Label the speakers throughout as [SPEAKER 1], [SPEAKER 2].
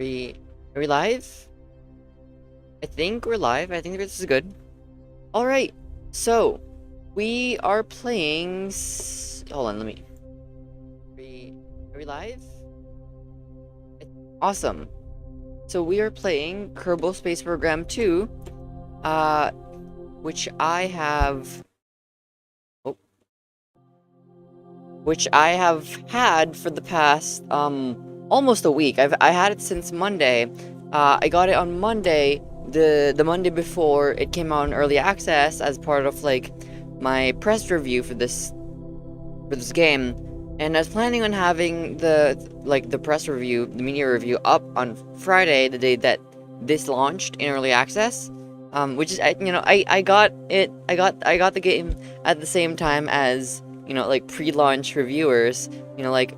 [SPEAKER 1] we are we live? I think we're live. I think this is good. All right. So we are playing. Hold on. Are we live? Awesome. So we are playing Kerbal Space Program 2, uh, which I have. Oh, which I have had for the past almost a week. I had it since Monday. I got it on Monday, the Monday before it came out in early access as part of like my press review for this game. And I was planning on having the press review, the media review up on Friday, the day that this launched in early access. Which is I got it I got the game at the same time as like pre-launch reviewers, like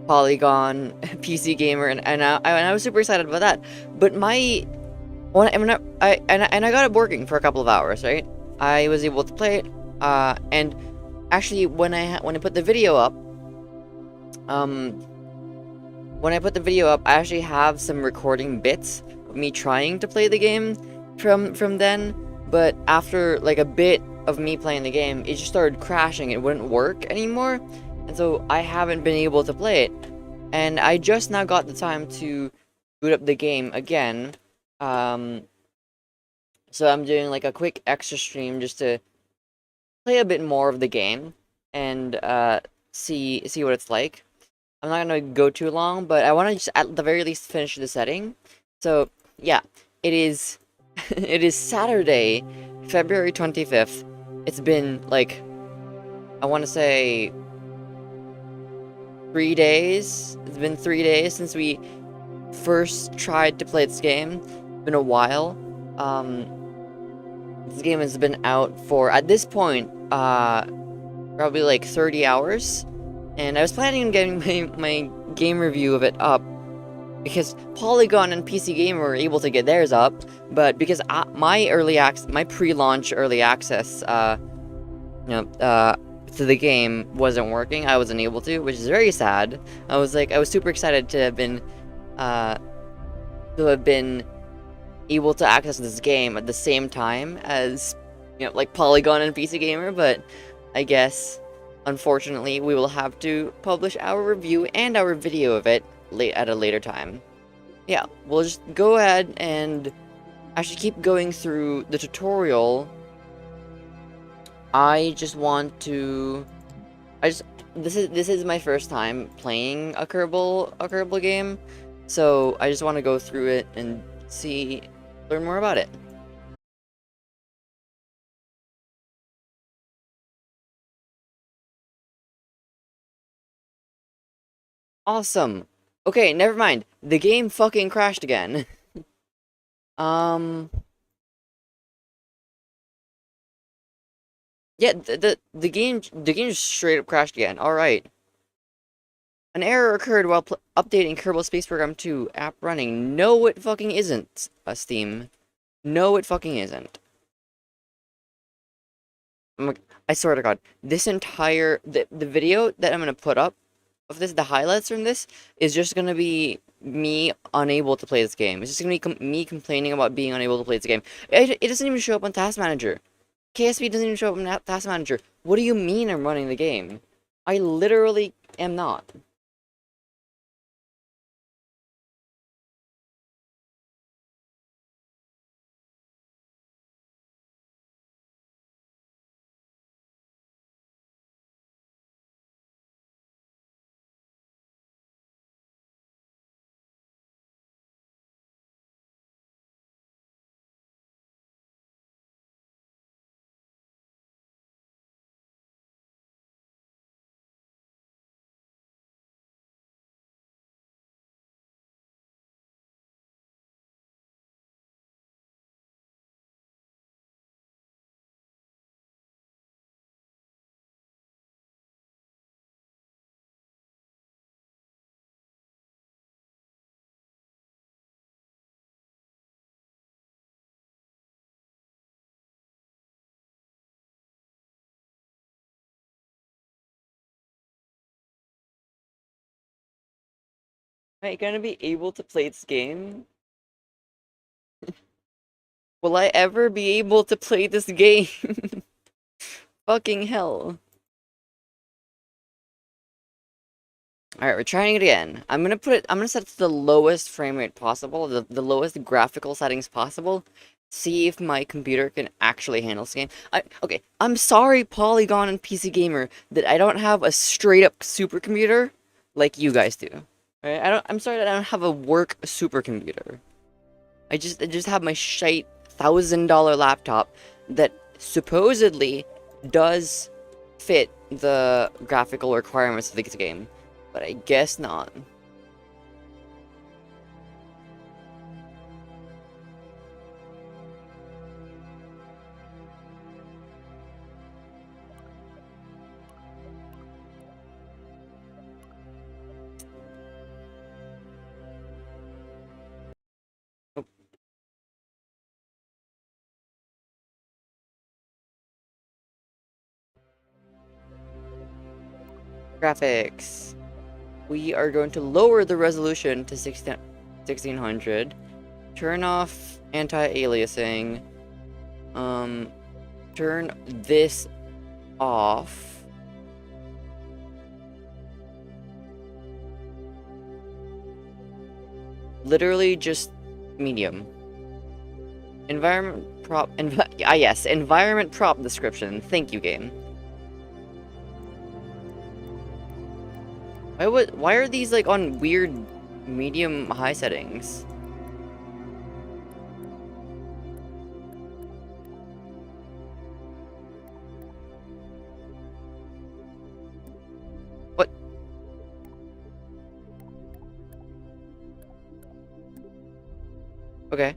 [SPEAKER 1] Polygon, PC Gamer, and I was super excited about that. But I got it working for a couple of hours, right? I was able to play it, and actually when I put the video up, um, I actually have some recording bits of me trying to play the game from then. But after like a bit of me playing the game, it just started crashing. It wouldn't work anymore, and so I haven't been able to play it. And I just now got the time to boot up the game again. Um, so I'm doing like a quick extra stream just to play a bit more of the game and see what it's like. I'm not gonna go too long, but I want to just at the very least finish the setting. So yeah, it is it is Saturday, February 25th. It's been like I want to say 3 days. It's been 3 days since we first tried to play this game. It's been a while. This game has been out for at this point probably like 30 hours, and I was planning on getting my game review of it up because Polygon and PC Gamer were able to get theirs up, but because my pre-launch early access, to the game wasn't working, I wasn't able to, which is very sad. I was super excited uh, to have been able to access this game at the same time as, like Polygon and PC Gamer, but I guess, unfortunately, we will have to publish our review and our video of it at a later time. Yeah, we'll just go ahead and actually keep going through the tutorial. I just want to... This is my first time playing a Kerbal game, so I just want to go through it and learn more about it. Awesome. Okay, never mind. The game fucking crashed again. Um, yeah, the game just straight up crashed again. All right. An error occurred while updating Kerbal Space Program 2 app running. No, it fucking isn't. Steam. No, it fucking isn't. I swear to God, this entire the video that I'm gonna put up of this, the highlights from this, is just gonna be me unable to play this game. It's just gonna be me complaining about being unable to play this game. It doesn't even show up on Task Manager. KSP doesn't even show up on Task Manager. What do you mean I'm running the game? I literally am not. Am I gonna be able to play this game? Will I ever be able to play this game? Fucking hell. Alright, we're trying it again. I'm gonna set it to the lowest frame rate possible, the lowest graphical settings possible. See if my computer can actually handle this game. Okay, I'm sorry, Polygon and PC Gamer, that I don't have a straight-up supercomputer like you guys do. Right? I'm sorry that I don't have a work supercomputer. I just have my shite $1,000 laptop that supposedly does fit the graphical requirements of this game, but I guess not. Oh, graphics. We are going to lower the resolution to 1600. Turn off anti-aliasing. Turn this off. Literally just medium. Environment prop, yes, environment prop description. Thank you, game. Why are these like on weird medium high settings? What? Okay.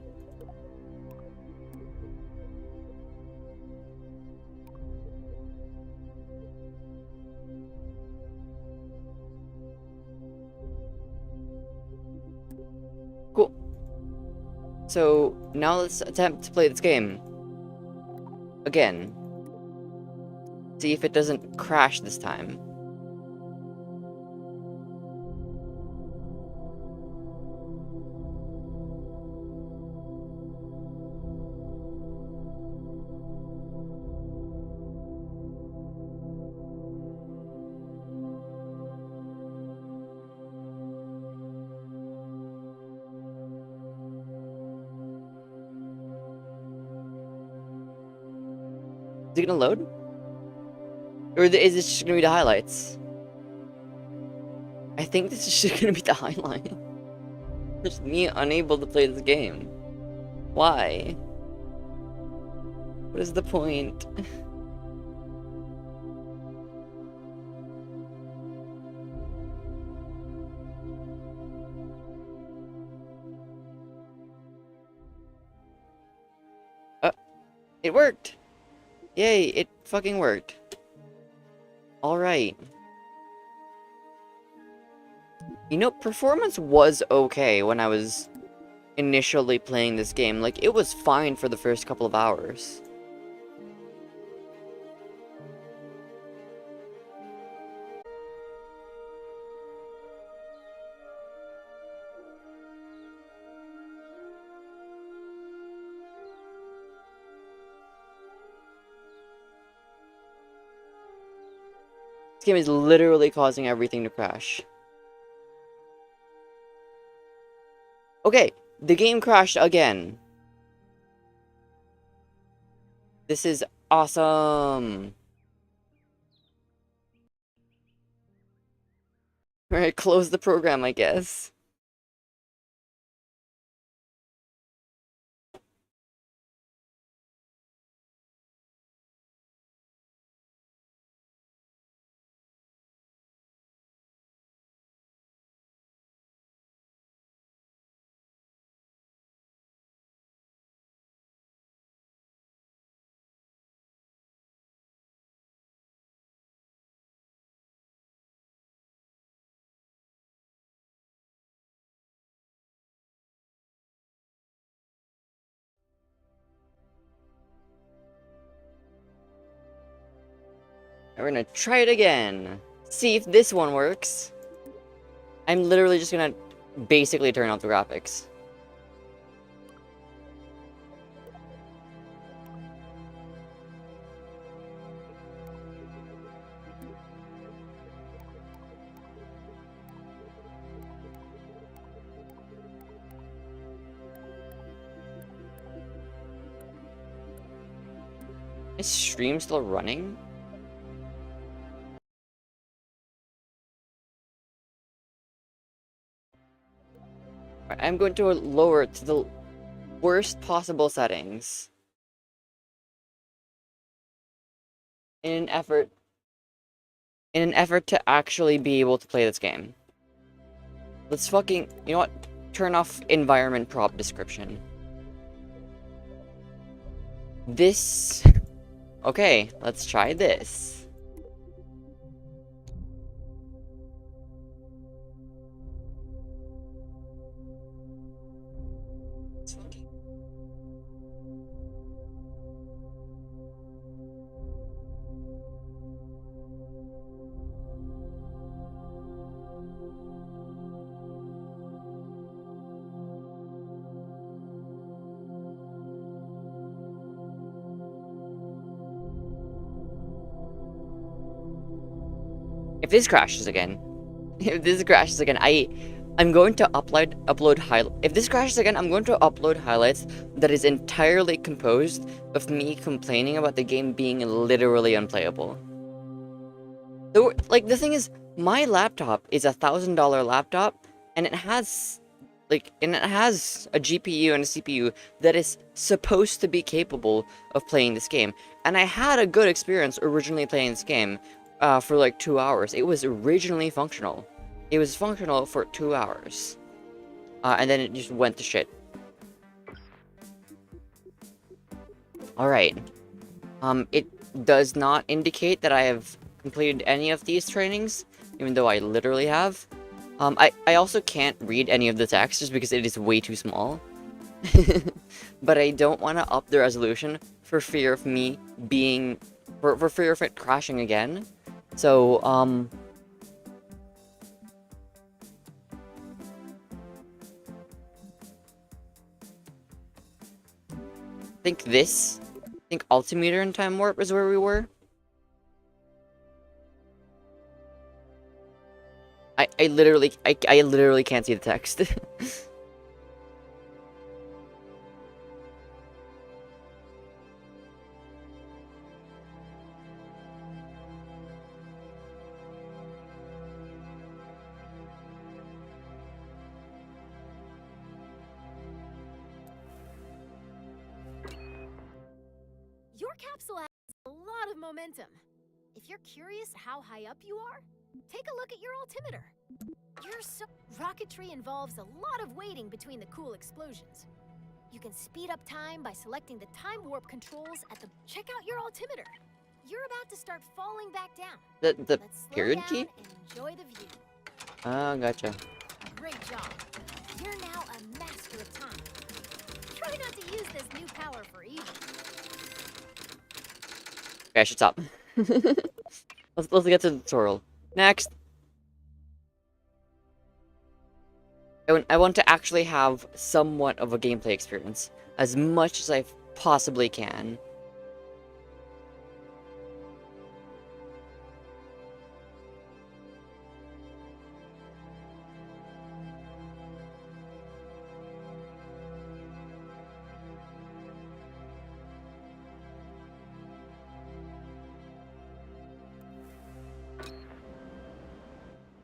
[SPEAKER 1] Cool. So, now let's attempt to play this game. Again. See if it doesn't crash this time. Is it gonna load? Or is this just gonna be the highlights? I think this is just gonna be the highlight. Just me unable to play this game. Why? What is the point? It worked! Yay, it fucking worked. Alright. You know, performance was okay when I was initially playing this game. Like, it was fine for the first couple of hours. This game is literally causing everything to crash. Okay, the game crashed again. This is awesome. Alright, close the program, I guess. We're gonna try it again. See if this one works. I'm literally just gonna basically turn off the graphics. Is stream still running? I'm going to lower it to the worst possible settings in an effort to actually be able to play this game. Let's fucking, you know what? Turn off environment prop description. This, okay, let's try this. If this crashes again, I'm going to upload highlights. If this crashes again, I'm going to upload highlights that is entirely composed of me complaining about the game being literally unplayable. Like, the thing is, my laptop is $1,000 laptop, and it has a GPU and a CPU that is supposed to be capable of playing this game. And I had a good experience originally playing this game for like 2 hours. It was originally functional. It was functional for 2 hours. And then it just went to shit. Alright. It does not indicate that I have completed any of these trainings, even though I literally have. I also can't read any of the text just because it is way too small. But I don't want to up the resolution for fear of me being... For fear of it crashing again. So, I think altimeter and time warp is where we were. I literally can't see the text.
[SPEAKER 2] Your capsule has a lot of momentum. If you're curious how high up you are, take a look at your altimeter. Rocketry involves a lot of waiting between the cool explosions. You can speed up time by selecting the time warp controls at the... Check out your altimeter. You're about to start falling back down.
[SPEAKER 1] The
[SPEAKER 2] Let's slow
[SPEAKER 1] period
[SPEAKER 2] down
[SPEAKER 1] key?
[SPEAKER 2] and enjoy the view.
[SPEAKER 1] Ah, gotcha.
[SPEAKER 2] Great job. You're now a master of time. Try not to use this new power for evil.
[SPEAKER 1] Okay, I should stop. Let's get to the tutorial. Next! I want to actually have somewhat of a gameplay experience. As much as I possibly can.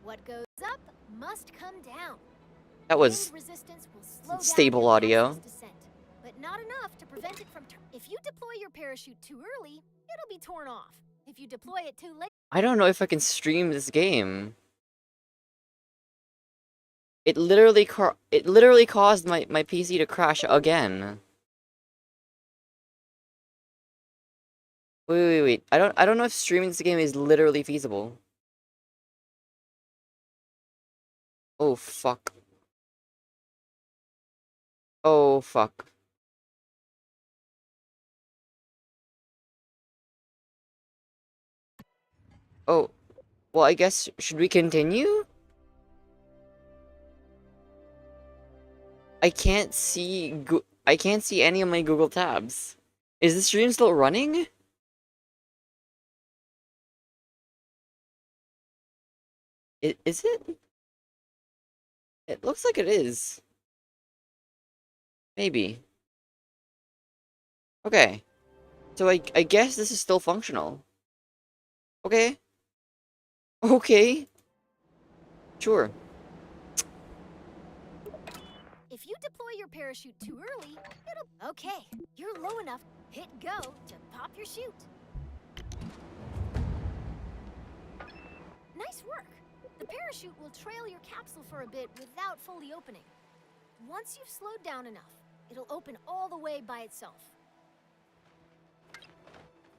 [SPEAKER 2] What goes up must come down.
[SPEAKER 1] That was
[SPEAKER 2] Resistance will slow
[SPEAKER 1] stable
[SPEAKER 2] down your
[SPEAKER 1] audio.
[SPEAKER 2] fastest descent, but not enough to prevent it from... If you deploy your parachute too early, it'll be torn off. If you deploy it too late...
[SPEAKER 1] I don't know if I can stream this game. It literally caused my PC to crash again. Wait. I don't know if streaming this game is literally feasible. Oh fuck. Oh fuck. Oh, well, I guess, should we continue? I can't see I can't see any of my Google tabs. Is the stream still running? Is it? It looks like it is. Maybe. Okay. So I guess this is still functional. Okay. Okay. Sure.
[SPEAKER 2] If you deploy your parachute too early, it'll... Okay, you're low enough. Hit go to pop your chute. Nice work. The parachute will trail your capsule for a bit without fully opening. Once you've slowed down enough, it'll open all the way by itself.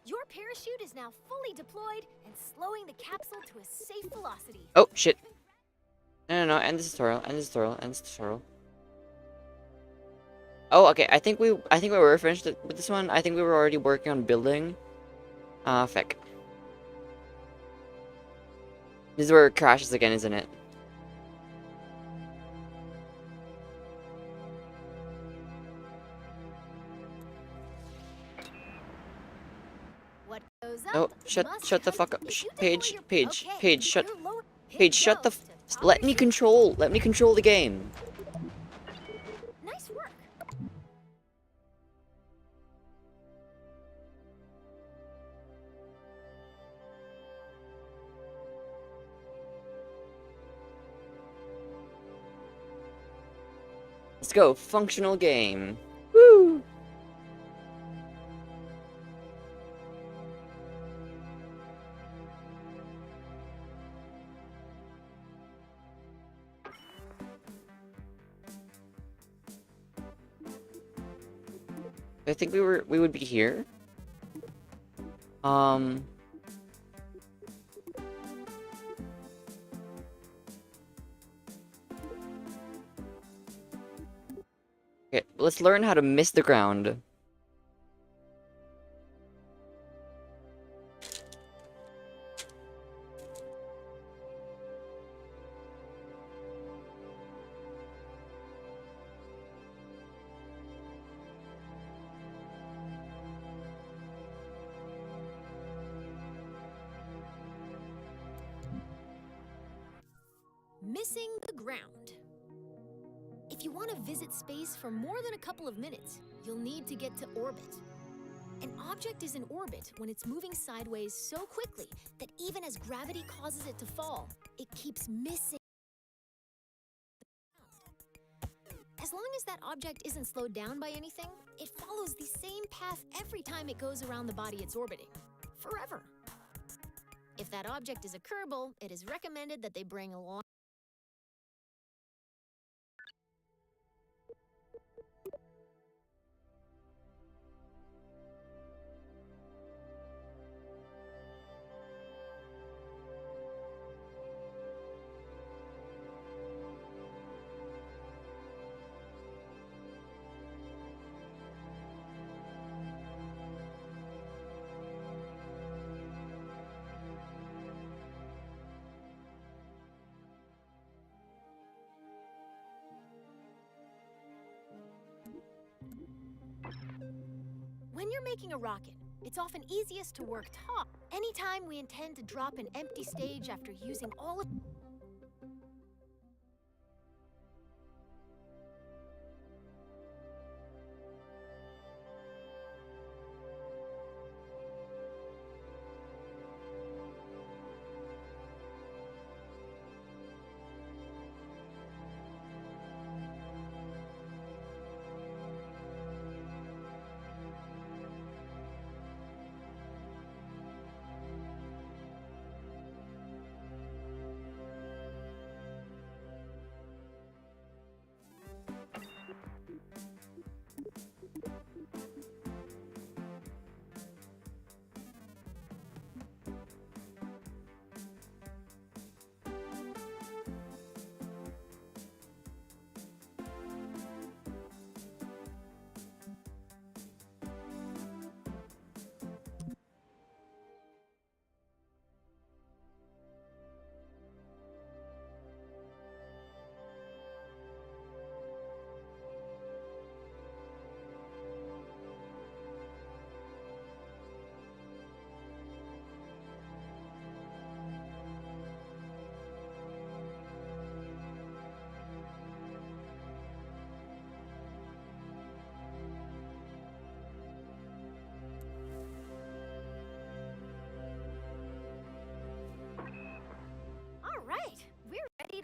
[SPEAKER 2] Your parachute is now fully deployed and slowing the capsule to a safe velocity.
[SPEAKER 1] Oh, shit. No, end this tutorial, end this tutorial, end this tutorial. Oh, okay, I think we were finished with this one. I think we were already working on building. Feck. This is where it crashes again, isn't it?
[SPEAKER 2] What goes
[SPEAKER 1] No,
[SPEAKER 2] up
[SPEAKER 1] shut
[SPEAKER 2] must
[SPEAKER 1] the
[SPEAKER 2] come.
[SPEAKER 1] fuck up.
[SPEAKER 2] If you
[SPEAKER 1] Paige,
[SPEAKER 2] deploy your-
[SPEAKER 1] Paige,
[SPEAKER 2] Okay,
[SPEAKER 1] Paige, shut.
[SPEAKER 2] you're low- hit
[SPEAKER 1] Paige, shut
[SPEAKER 2] go
[SPEAKER 1] the.
[SPEAKER 2] to pop
[SPEAKER 1] Let
[SPEAKER 2] your
[SPEAKER 1] me
[SPEAKER 2] chute.
[SPEAKER 1] control. Let me control the game.
[SPEAKER 2] Nice work.
[SPEAKER 1] Let's go. Functional game. Woo! I think we would be here. Okay, let's learn how to miss the ground.
[SPEAKER 2] Missing the ground. If you want to visit space for more than a couple of minutes, you'll need to get to orbit. An object is in orbit when it's moving sideways so quickly that even as gravity causes it to fall, it keeps missing. As long as that object isn't slowed down by anything, it follows the same path every time it goes around the body it's orbiting. Forever. If that object is a Kerbal, it is recommended that they bring along. When you're making a rocket, it's often easiest to work top. Anytime we intend to drop an empty stage after using all of...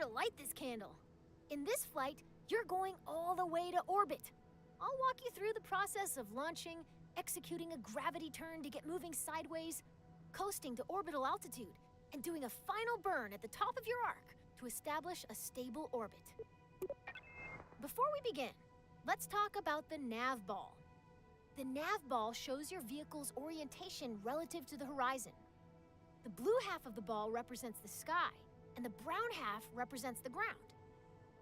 [SPEAKER 2] to light this candle. In this flight, you're going all the way to orbit. I'll walk you through the process of launching, executing a gravity turn to get moving sideways, coasting to orbital altitude, and doing a final burn at the top of your arc to establish a stable orbit. Before we begin, let's talk about the nav ball. The nav ball shows your vehicle's orientation relative to the horizon. The blue half of the ball represents the sky, and the brown half represents the ground.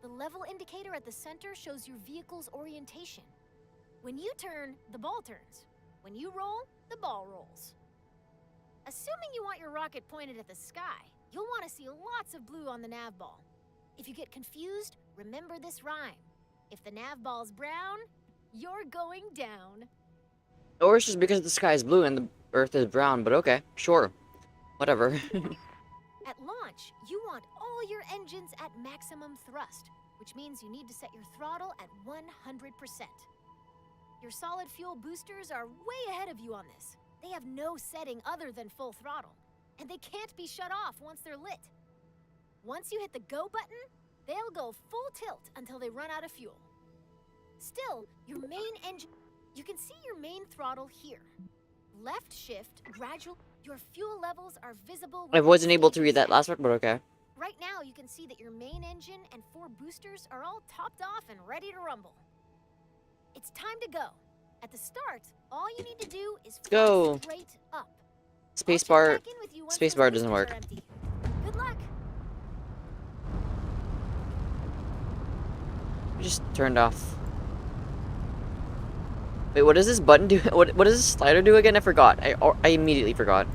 [SPEAKER 2] The level indicator at the center shows your vehicle's orientation. When you turn, the ball turns. When you roll, the ball rolls. Assuming you want your rocket pointed at the sky, you'll want to see lots of blue on the nav ball. If you get confused, remember this rhyme. If the nav ball's brown, you're going down.
[SPEAKER 1] Or it's just because the sky is blue and the earth is brown, but okay, sure. Whatever.
[SPEAKER 2] At launch, you want all your engines at maximum thrust, which means you need to set your throttle at 100%. Your solid fuel boosters are way ahead of you on this. They have no setting other than full throttle, and they can't be shut off once they're lit. Once you hit the go button, they'll go full tilt until they run out of fuel. Still, your main engine... You can see your main throttle here. Left shift, gradual... Your fuel levels are visible...
[SPEAKER 1] I wasn't able to read that last part, but okay.
[SPEAKER 2] Right now, you can see that your main engine and 4 boosters are all topped off and ready to rumble. It's time to go. At the start, all you need to do is
[SPEAKER 1] go
[SPEAKER 2] straight up.
[SPEAKER 1] Spacebar doesn't work.
[SPEAKER 2] Good luck.
[SPEAKER 1] Just turned off. Wait, what does this button do? What does this slider do again? I forgot. I immediately forgot.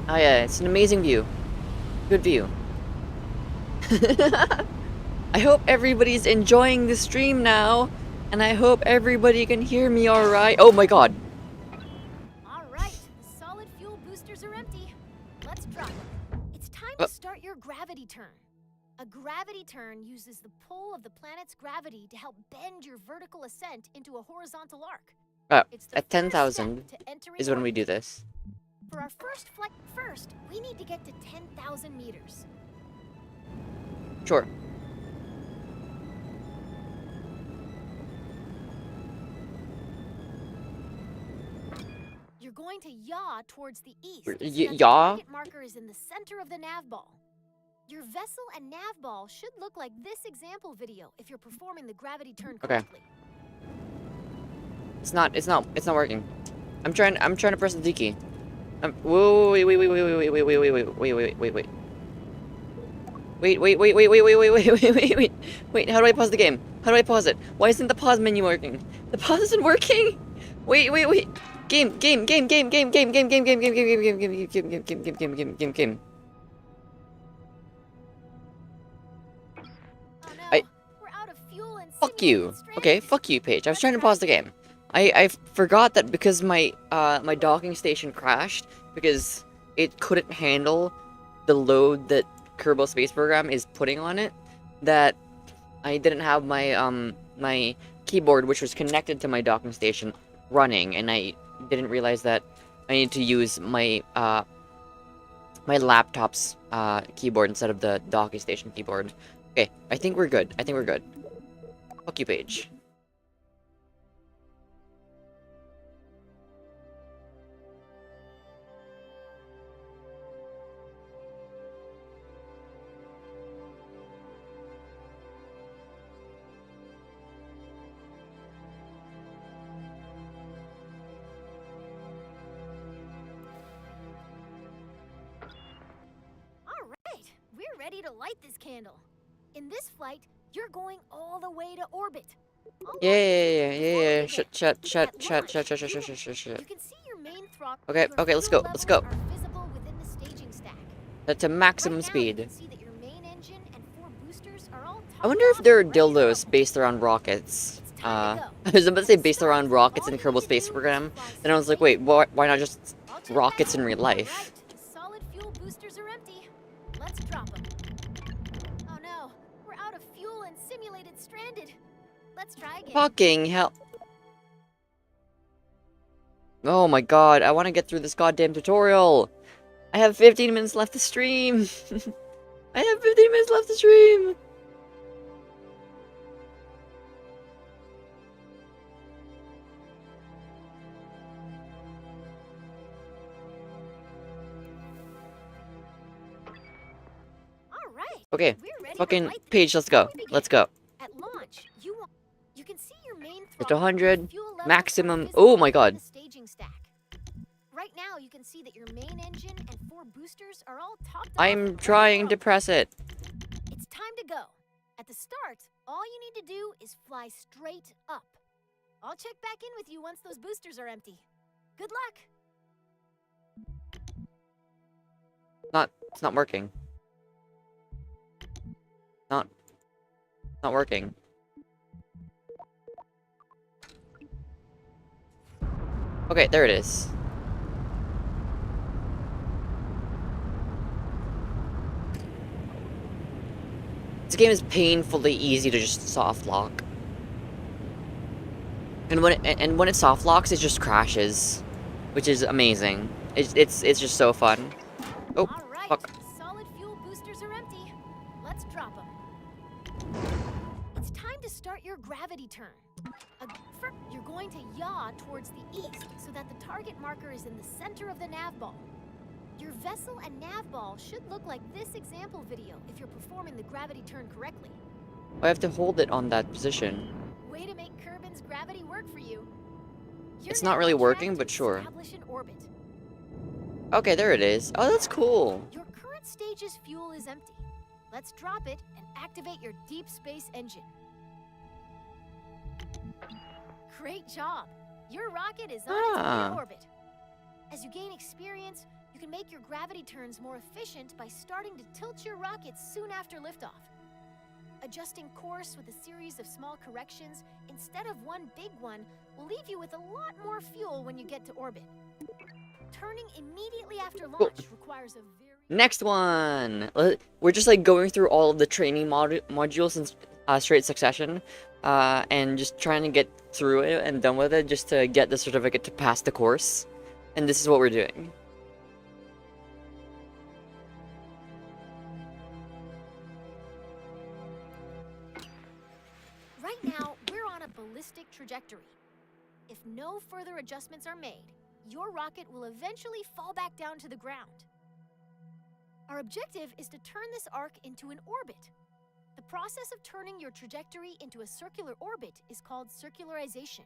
[SPEAKER 1] Oh yeah, it's an amazing view. Good view. I hope everybody's enjoying the stream now, and I hope everybody can hear me alright. Oh my god.
[SPEAKER 2] Alright, the solid fuel boosters are empty. Let's drop. It's time to start your gravity turn. A gravity turn uses the pull of the planet's gravity to help bend your vertical ascent into a horizontal arc.
[SPEAKER 1] At 10,000 is when we do this.
[SPEAKER 2] For our first flight, we need to get to 10,000 meters.
[SPEAKER 1] Sure.
[SPEAKER 2] You're going to yaw towards the east.
[SPEAKER 1] Yaw?
[SPEAKER 2] The target marker is in the center of the nav ball. Your vessel and nav ball should look like this example video if you're performing the gravity turn correctly.
[SPEAKER 1] It's not working. I'm trying to press the D key. Wait. Wait. How do I pause the game? How do I pause it? Why isn't the pause menu working? The pause isn't working. Wait. Game. Fuck you. Okay, fuck you, Paige. I was trying to pause the game. I forgot that because my my docking station crashed because it couldn't handle the load that Kerbal Space Program is putting on it, that I didn't have my my keyboard, which was connected to my docking station, running, and I didn't realize that I need to use my my laptop's keyboard instead of the docking station keyboard. Okay, I think we're good. Fuck you, Paige.
[SPEAKER 2] Ready to light this candle. In this flight, you're going all the way to orbit.
[SPEAKER 1] Yeah. Shut.
[SPEAKER 2] You can see your main throttle.
[SPEAKER 1] Okay, let's go.
[SPEAKER 2] Are visible within the staging stack.
[SPEAKER 1] That's a maximum
[SPEAKER 2] Right now,
[SPEAKER 1] speed.
[SPEAKER 2] you can see that your main engine and 4 boosters are all
[SPEAKER 1] I wonder if there are dildos based around rockets. I was about to say based around rockets in the Kerbal Space Program. Then I was like, wait, why not just rockets in real life.
[SPEAKER 2] Right, the solid fuel boosters are empty. Let's drop them. Oh no, we're out of fuel and simulated stranded. Let's try again.
[SPEAKER 1] Fucking hell. Oh my god, I want to get through this goddamn tutorial. I have 15 minutes left to stream. I have 15 minutes left to stream.
[SPEAKER 2] All right.
[SPEAKER 1] Okay,
[SPEAKER 2] We're ready to
[SPEAKER 1] fucking
[SPEAKER 2] fight this.
[SPEAKER 1] Paige, let's go.
[SPEAKER 2] Before we
[SPEAKER 1] Let's
[SPEAKER 2] begin,
[SPEAKER 1] go.
[SPEAKER 2] At launch, you can see your main
[SPEAKER 1] It's
[SPEAKER 2] throttle,
[SPEAKER 1] 100
[SPEAKER 2] fuel levels are
[SPEAKER 1] maximum.
[SPEAKER 2] visible
[SPEAKER 1] Oh my
[SPEAKER 2] on
[SPEAKER 1] god.
[SPEAKER 2] the staging stack. Right now, you can see that your main engine and 4 boosters are all topped off and
[SPEAKER 1] I'm
[SPEAKER 2] ready
[SPEAKER 1] trying
[SPEAKER 2] go.
[SPEAKER 1] to press it.
[SPEAKER 2] It's time to go. At the start, all you need to do is fly straight up. I'll check back in with you once those boosters are empty. Good luck.
[SPEAKER 1] It's not working. Not working. Okay, there it is. This game is painfully easy to just soft lock. And when it soft locks, it just crashes, which is amazing. It's just so fun. Oh,
[SPEAKER 2] All right.
[SPEAKER 1] fuck.
[SPEAKER 2] Solid fuel boosters are empty. Let's drop them. It's time to start your gravity turn. You're going to yaw towards the east so that the target marker is in the center of the nav ball. Your vessel and nav ball should look like this example video if you're performing the gravity turn correctly.
[SPEAKER 1] I have to hold it on that position.
[SPEAKER 2] Way to make Kerbin's gravity work for you. You're
[SPEAKER 1] It's
[SPEAKER 2] now
[SPEAKER 1] not really
[SPEAKER 2] on track
[SPEAKER 1] working,
[SPEAKER 2] to
[SPEAKER 1] but sure.
[SPEAKER 2] establish an orbit.
[SPEAKER 1] Okay, there it is. Oh, that's cool.
[SPEAKER 2] Your current stage's fuel is empty. Let's drop it and activate your deep space engine. Great job. Your rocket is on its way to orbit. As you gain experience, you can make your gravity turns more efficient by starting to tilt your rocket soon after liftoff. Adjusting course with a series of small corrections instead of one big one will leave you with a lot more fuel when you get to orbit. Turning immediately after launch requires a very...
[SPEAKER 1] Next one! We're just like going through all of the training modules in straight succession, and just trying to get through it and done with it just to get the certificate to pass the course. And this is what we're doing.
[SPEAKER 2] Right now, we're on a ballistic trajectory. If no further adjustments are made, your rocket will eventually fall back down to the ground. Our objective is to turn this arc into an orbit. The process of turning your trajectory into a circular orbit is called circularization.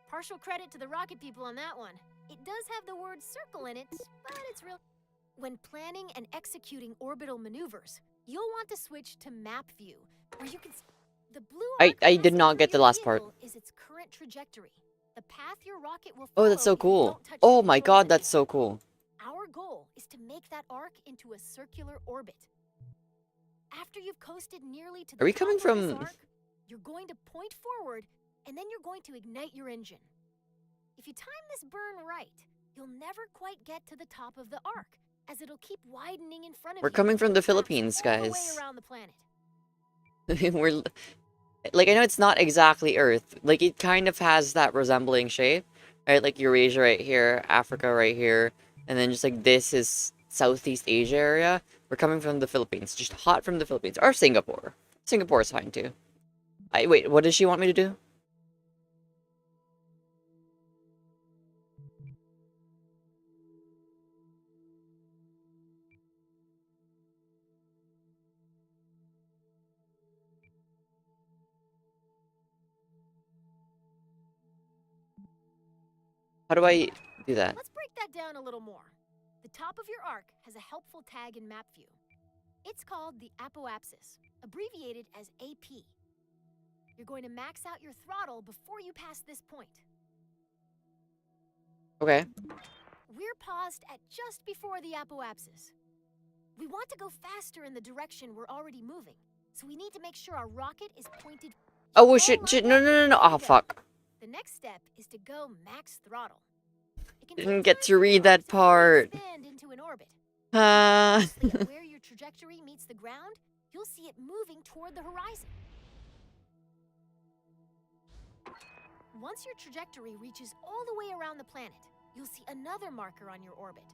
[SPEAKER 2] Partial credit to the rocket people on that one. It does have the word circle in it, but it's real. When planning and executing orbital maneuvers, you'll want to switch to map view, where you can the blue
[SPEAKER 1] I did not get the last part.
[SPEAKER 2] is its current trajectory. The path your rocket will
[SPEAKER 1] Oh, that's so
[SPEAKER 2] follow if you
[SPEAKER 1] cool.
[SPEAKER 2] don't touch
[SPEAKER 1] Oh
[SPEAKER 2] any
[SPEAKER 1] my
[SPEAKER 2] floors
[SPEAKER 1] god,
[SPEAKER 2] in
[SPEAKER 1] that's
[SPEAKER 2] it.
[SPEAKER 1] so cool.
[SPEAKER 2] Our goal is to make that arc into a circular orbit. After you've coasted nearly to the
[SPEAKER 1] Are we
[SPEAKER 2] top
[SPEAKER 1] coming
[SPEAKER 2] of
[SPEAKER 1] from...
[SPEAKER 2] this arc, you're going to point forward, and then you're going to ignite your engine. If you time this burn right, you'll never quite get to the top of the arc, as it'll keep widening in front of you.
[SPEAKER 1] We're coming from the
[SPEAKER 2] laps
[SPEAKER 1] Philippines,
[SPEAKER 2] all the way
[SPEAKER 1] guys.
[SPEAKER 2] around the planet.
[SPEAKER 1] We're... Like, I know it's not exactly Earth. Like, it kind of has that resembling shape. Right? Like, Eurasia right here, Africa right here, and then just like this is Southeast Asia area. We're coming from the Philippines. Just hot from the Philippines. Or Singapore. Singapore is fine, too. Wait, what does she want me to do? How do I do that?
[SPEAKER 2] Let's break that down a little more. The top of your arc has a helpful tag in map view. It's called the apoapsis, abbreviated as AP. You're going to max out your throttle before you pass this point.
[SPEAKER 1] Okay.
[SPEAKER 2] We're paused at just before the apoapsis. We want to go faster in the direction we're already moving, so we need to make sure our rocket is pointed...
[SPEAKER 1] Oh, well,
[SPEAKER 2] all
[SPEAKER 1] shit,
[SPEAKER 2] lined
[SPEAKER 1] shit,
[SPEAKER 2] up
[SPEAKER 1] no, no, no,
[SPEAKER 2] and
[SPEAKER 1] no,
[SPEAKER 2] ready
[SPEAKER 1] oh,
[SPEAKER 2] to go.
[SPEAKER 1] fuck.
[SPEAKER 2] The next step is to go max throttle. It can
[SPEAKER 1] Didn't
[SPEAKER 2] take
[SPEAKER 1] get
[SPEAKER 2] time
[SPEAKER 1] to
[SPEAKER 2] for
[SPEAKER 1] read
[SPEAKER 2] your
[SPEAKER 1] that
[SPEAKER 2] rocks and mountains
[SPEAKER 1] part.
[SPEAKER 2] to bend into an orbit.
[SPEAKER 1] Uh,
[SPEAKER 2] Closely at where your trajectory meets the ground, you'll see it moving toward the horizon. Once your trajectory reaches all the way around the planet, you'll see another marker on your orbit.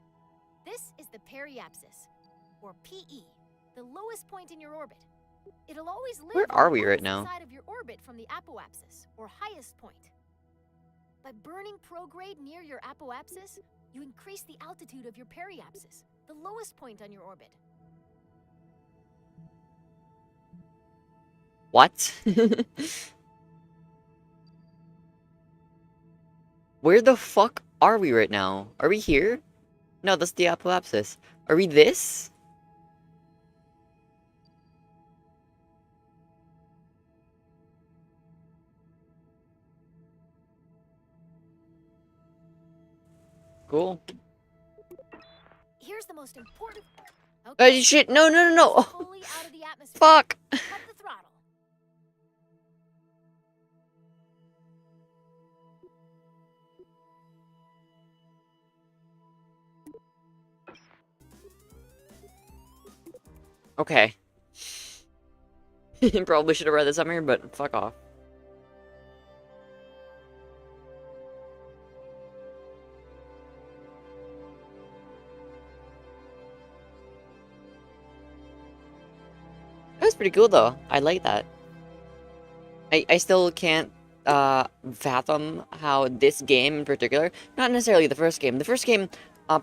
[SPEAKER 2] This is the periapsis, or PE, the lowest point in your orbit. It'll always live
[SPEAKER 1] where
[SPEAKER 2] on
[SPEAKER 1] are
[SPEAKER 2] the
[SPEAKER 1] we right
[SPEAKER 2] opposite
[SPEAKER 1] now?
[SPEAKER 2] side of your orbit from the apoapsis, or highest point. By burning prograde near your apoapsis, you increase the altitude of your periapsis, the lowest point on your orbit.
[SPEAKER 1] What? Where the fuck are we right now? Are we here? No, that's the apoapsis. Are we this? Cool.
[SPEAKER 2] Here's the most important.
[SPEAKER 1] Oh shit! No, no, no, no!
[SPEAKER 2] Fully out of the atmosphere.
[SPEAKER 1] Fuck!
[SPEAKER 2] Cut the throttle.
[SPEAKER 1] Okay. Probably should have read this somewhere, but fuck off. That was pretty cool though. I like that. I still can't fathom how this game in particular, not necessarily the first game,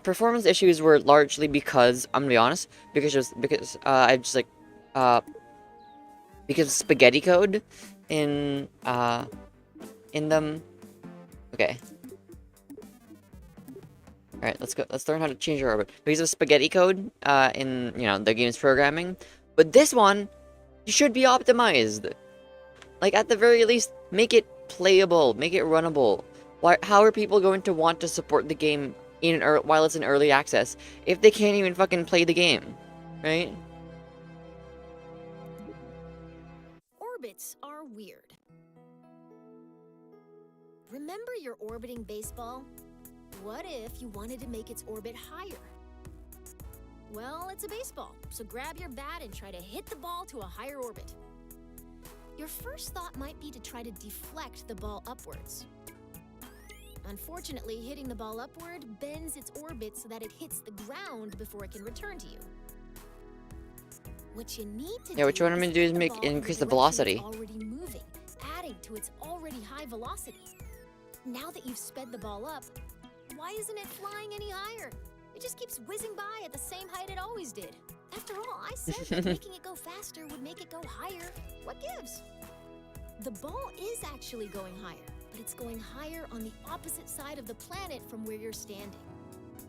[SPEAKER 1] performance issues were largely because, I'm gonna be honest, because I just like because spaghetti code in them. Okay. Alright, let's go. Let's learn how to change our orbit. Because of spaghetti code in, you know, the game's programming. But this one, you should be optimized. Like, at the very least, make it playable, make it runnable. How are people going to want to support the game while it's in early access if they can't even fucking play the game, right?
[SPEAKER 2] Orbits are weird. Remember your orbiting baseball? What if you wanted to make its orbit higher? Well, it's a baseball, so grab your bat and try to hit the ball to a higher orbit. Your first thought might be to try to deflect the ball upwards. Unfortunately, hitting the ball upward bends its orbit so that it hits the ground before it can return to you. What you need to
[SPEAKER 1] Yeah, what you want me to do is increase the velocity.
[SPEAKER 2] Already moving, adding to its already high velocity. Now that you've sped the ball up, why isn't it flying any higher? It just keeps whizzing by at the same height it always did. After all, I said that making it go faster would make it go higher. What gives? The ball is actually going higher, but it's going higher on the opposite side of the planet from where you're standing.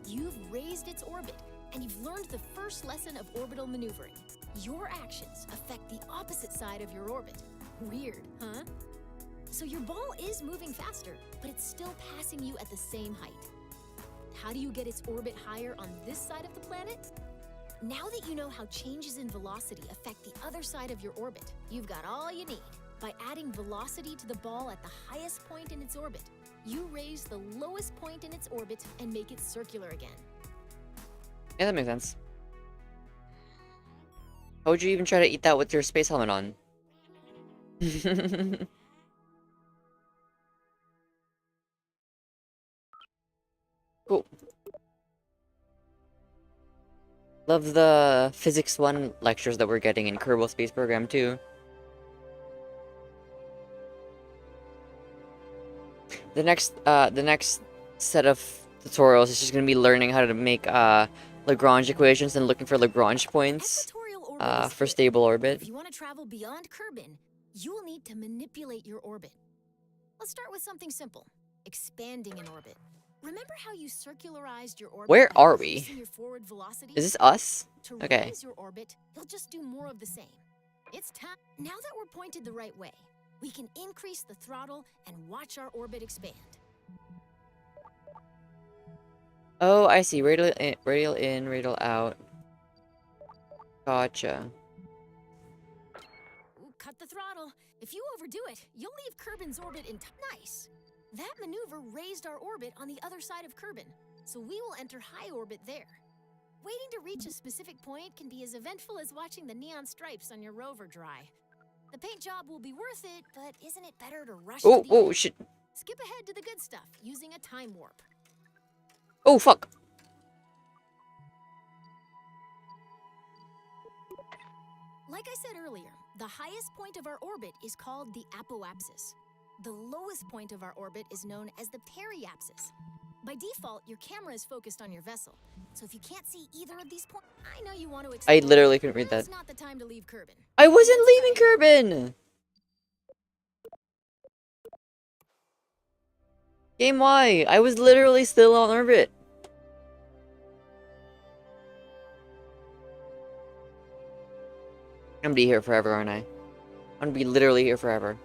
[SPEAKER 2] You've raised its orbit, and you've learned the first lesson of orbital maneuvering. Your actions affect the opposite side of your orbit. Weird, huh? So your ball is moving faster, but it's still passing you at the same height. How do you get its orbit higher on this side of the planet? Now that you know how changes in velocity affect the other side of your orbit, you've got all you need. By adding velocity to the ball at the highest point in its orbit, you raise the lowest point in its orbit and make it circular again.
[SPEAKER 1] Yeah, that makes sense. How would you even try to eat that with your space helmet on? Cool. Love the Physics 1 lectures that we're getting in Kerbal Space Program too. The next set of tutorials is just gonna be learning how to make Lagrange equations and looking for Lagrange points for stable orbit.
[SPEAKER 2] If you want to travel beyond Kerbin, you will need to manipulate your orbit. Let's start with something simple: expanding an orbit. Remember how you circularized your orbit?
[SPEAKER 1] Where
[SPEAKER 2] by
[SPEAKER 1] are we?
[SPEAKER 2] increasing your forward velocity?
[SPEAKER 1] Is this us?
[SPEAKER 2] To
[SPEAKER 1] Okay.
[SPEAKER 2] raise your orbit, you'll just do more of the same. It's time. Now that we're pointed the right way, we can increase the throttle and watch our orbit expand.
[SPEAKER 1] Oh, I see. Radial in, radial out. Gotcha.
[SPEAKER 2] Ooh, cut the throttle. If you overdo it, you'll leave Kerbin's orbit in nice. That maneuver raised our orbit on the other side of Kerbin, so we will enter high orbit there. Waiting to reach a specific point can be as eventful as watching the neon stripes on your rover dry. The paint job will be worth it, but isn't it better to rush to the end?
[SPEAKER 1] Shit.
[SPEAKER 2] Skip ahead to the good stuff using a time warp.
[SPEAKER 1] Oh, fuck.
[SPEAKER 2] Like I said earlier, the highest point of our orbit is called the apoapsis. The lowest point of our orbit is known as the periapsis. By default, your camera is focused on your vessel, so if you can't see either of these points, I know you want to explore.
[SPEAKER 1] I literally couldn't read that.
[SPEAKER 2] It's not the time to leave Kerbin.
[SPEAKER 1] I wasn't leaving Kerbin! Game Y, I was literally still on orbit. I'm gonna be here forever, aren't I? I'm gonna be literally here forever.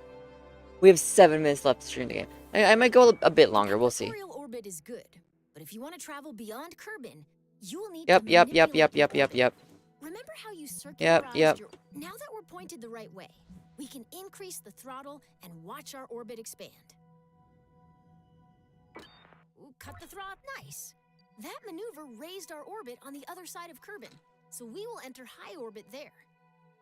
[SPEAKER 1] We have 7 minutes left to stream the game. I might go a bit longer, we'll see.
[SPEAKER 2] Equatorial orbit is good, but if you want to travel beyond Kerbin, you will need
[SPEAKER 1] Yep.
[SPEAKER 2] to manipulate your orbit. Remember how you circularized
[SPEAKER 1] Yep.
[SPEAKER 2] your... Now that we're pointed the right way, we can increase the throttle and watch our orbit expand. Ooh, cut the throttle. Nice. That maneuver raised our orbit on the other side of Kerbin, so we will enter high orbit there.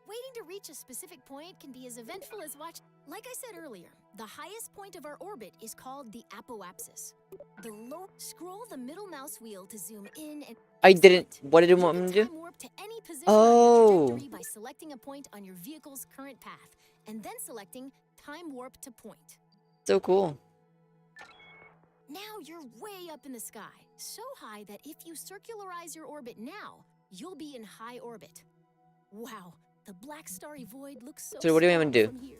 [SPEAKER 2] Waiting to reach a specific point can be as eventful as watch. Like I said earlier, the highest point of our orbit is called the apoapsis. Scroll the middle mouse wheel to zoom in and...
[SPEAKER 1] I didn't... What did it want me to do?
[SPEAKER 2] Time warp to any position
[SPEAKER 1] Oh.
[SPEAKER 2] on your trajectory by selecting a point on your vehicle's current path, and then selecting time warp to point.
[SPEAKER 1] So cool.
[SPEAKER 2] Now you're way up in the sky, so high that if you circularize your orbit now, you'll be in high orbit. Wow, the black starry void looks so
[SPEAKER 1] So what do we want to do?
[SPEAKER 2] small from here.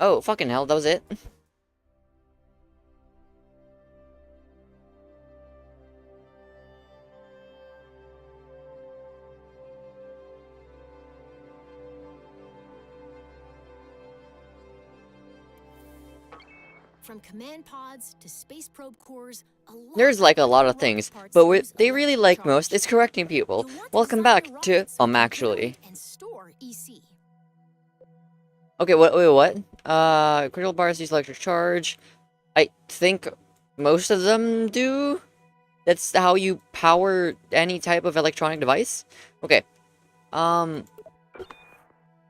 [SPEAKER 1] Oh, fucking hell, that was it?
[SPEAKER 2] From command pods to space probe cores,
[SPEAKER 1] There's like a lot of things, but what they really like most is correcting people. Welcome back to actually.
[SPEAKER 2] And store EC.
[SPEAKER 1] Okay, wait, what? Critical bars use electric charge. I think most of them do. That's how you power any type of electronic device. Okay.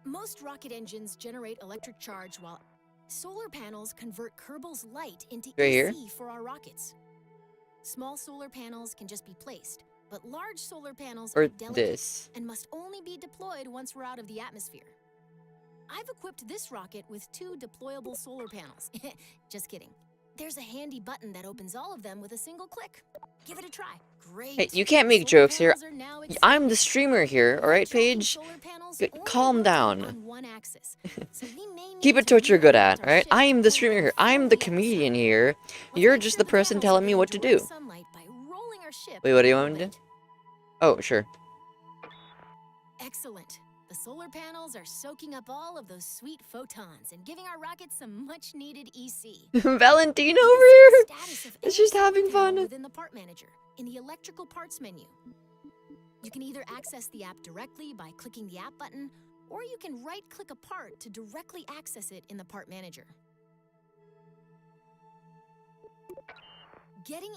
[SPEAKER 2] Most rocket engines generate electric charge while solar panels convert Kerbal's light into
[SPEAKER 1] Right
[SPEAKER 2] EC
[SPEAKER 1] here?
[SPEAKER 2] for our rockets. Small solar panels can just be placed, but large solar panels
[SPEAKER 1] Or
[SPEAKER 2] are delicate
[SPEAKER 1] this.
[SPEAKER 2] and must only be deployed once we're out of the atmosphere. I've equipped this rocket with 2 deployable solar panels. Just kidding. There's a handy button that opens all of them with a single click. Give it a try. Great.
[SPEAKER 1] Hey, you can't make
[SPEAKER 2] Solar
[SPEAKER 1] jokes here.
[SPEAKER 2] panels are now
[SPEAKER 1] I'm the streamer here, alright,
[SPEAKER 2] Tracking
[SPEAKER 1] Paige?
[SPEAKER 2] solar panels only
[SPEAKER 1] Calm
[SPEAKER 2] rotate
[SPEAKER 1] down.
[SPEAKER 2] on one axis, so we may
[SPEAKER 1] Keep
[SPEAKER 2] need
[SPEAKER 1] it to what you're good at,
[SPEAKER 2] reroute our
[SPEAKER 1] alright?
[SPEAKER 2] ship
[SPEAKER 1] I am the
[SPEAKER 2] over
[SPEAKER 1] streamer here.
[SPEAKER 2] a
[SPEAKER 1] I'm the
[SPEAKER 2] foggy
[SPEAKER 1] comedian
[SPEAKER 2] episode.
[SPEAKER 1] here.
[SPEAKER 2] Let's
[SPEAKER 1] You're
[SPEAKER 2] make
[SPEAKER 1] just
[SPEAKER 2] sure
[SPEAKER 1] the person
[SPEAKER 2] panels
[SPEAKER 1] telling me
[SPEAKER 2] gain
[SPEAKER 1] what to
[SPEAKER 2] direct
[SPEAKER 1] do.
[SPEAKER 2] sunlight by rolling our ship
[SPEAKER 1] Wait, what do you
[SPEAKER 2] into
[SPEAKER 1] want me to
[SPEAKER 2] orbit.
[SPEAKER 1] do? Oh, sure.
[SPEAKER 2] Excellent. The solar panels are soaking up all of those sweet photons and giving our rockets some much-needed EC.
[SPEAKER 1] Valentine
[SPEAKER 2] You
[SPEAKER 1] over
[SPEAKER 2] can see
[SPEAKER 1] here!
[SPEAKER 2] the status of
[SPEAKER 1] It's
[SPEAKER 2] any
[SPEAKER 1] just
[SPEAKER 2] solar
[SPEAKER 1] having
[SPEAKER 2] panel
[SPEAKER 1] fun.
[SPEAKER 2] within the part manager in the electrical parts menu. You can either access the app directly by clicking the app button, or you can right-click a part to directly access it in the part manager.